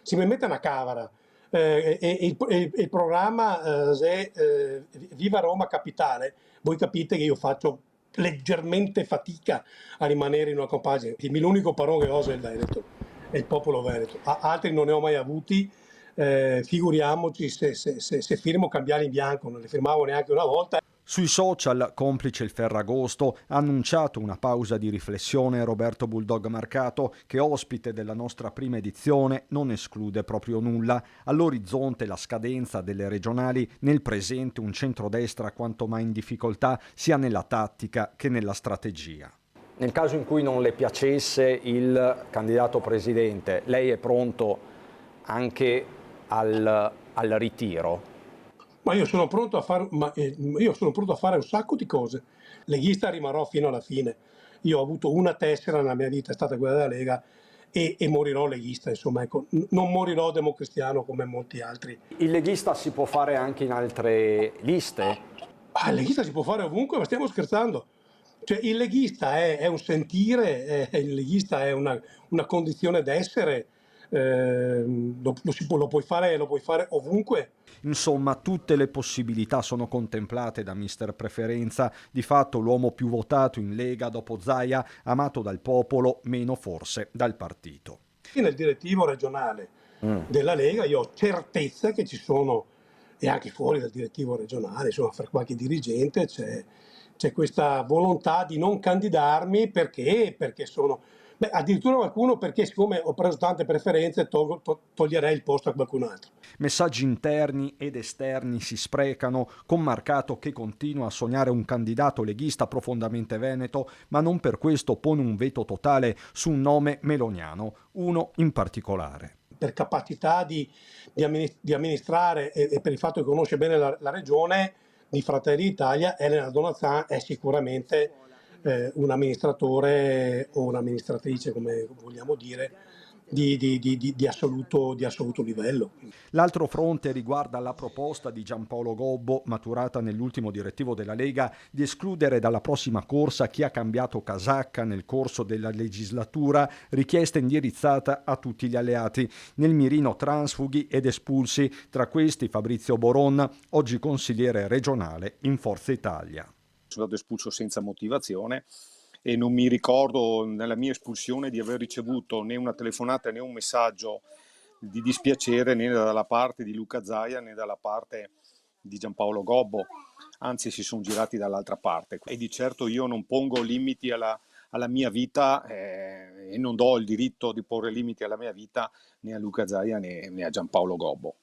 si mi mette una cavara. Il programma se Viva Roma Capitale, voi capite che io faccio leggermente fatica a rimanere in una compagine. L'unico parole che oso è il Veneto, è il popolo veneto. Altri non ne ho mai avuti, figuriamoci se firmo cambiali in bianco, non le firmavo neanche una volta. Sui social, complice il Ferragosto, ha annunciato una pausa di riflessione Roberto Bulldog Marcato, che ospite della nostra prima edizione non esclude proprio nulla. All'orizzonte la scadenza delle regionali, nel presente un centrodestra quanto mai in difficoltà sia nella tattica che nella strategia. Nel caso in cui non le piacesse il candidato presidente, lei è pronto anche al ritiro? Ma io sono pronto a fare, un sacco di cose. Leghista rimarrò fino alla fine. Io ho avuto una tessera nella mia vita, è stata quella della Lega, e morirò leghista, insomma, ecco. Non morirò democristiano come molti altri. Il leghista si può fare anche in altre liste? Il leghista si può fare ovunque, ma stiamo scherzando. Cioè, il leghista è un sentire, il leghista è una condizione d'essere, lo puoi fare ovunque. Insomma, tutte le possibilità sono contemplate da mister Preferenza, di fatto l'uomo più votato in Lega dopo Zaia, amato dal popolo, meno forse dal partito. Nel direttivo regionale della Lega io ho certezza che ci sono, e anche fuori dal direttivo regionale, insomma, fra qualche dirigente c'è questa volontà di non candidarmi perché sono... addirittura qualcuno perché siccome ho preso tante preferenze toglierei il posto a qualcun altro. Messaggi interni ed esterni si sprecano, con Marcato che continua a sognare un candidato leghista profondamente veneto, ma non per questo pone un veto totale su un nome meloniano, uno in particolare. Per capacità di amministrare e per il fatto che conosce bene la regione di Fratelli d'Italia, Elena Donazan è sicuramente un amministratore o un'amministratrice, come vogliamo dire, di assoluto livello. L'altro fronte riguarda la proposta di Giampaolo Gobbo, maturata nell'ultimo direttivo della Lega, di escludere dalla prossima corsa chi ha cambiato casacca nel corso della legislatura, richiesta indirizzata a tutti gli alleati. Nel mirino transfughi ed espulsi, tra questi Fabrizio Boron, oggi consigliere regionale in Forza Italia. Sono stato espulso senza motivazione e non mi ricordo nella mia espulsione di aver ricevuto né una telefonata né un messaggio di dispiacere né dalla parte di Luca Zaia né dalla parte di Giampaolo Gobbo, anzi si sono girati dall'altra parte. E di certo io non pongo limiti alla mia vita e non do il diritto di porre limiti alla mia vita né a Luca Zaia né a Giampaolo Gobbo.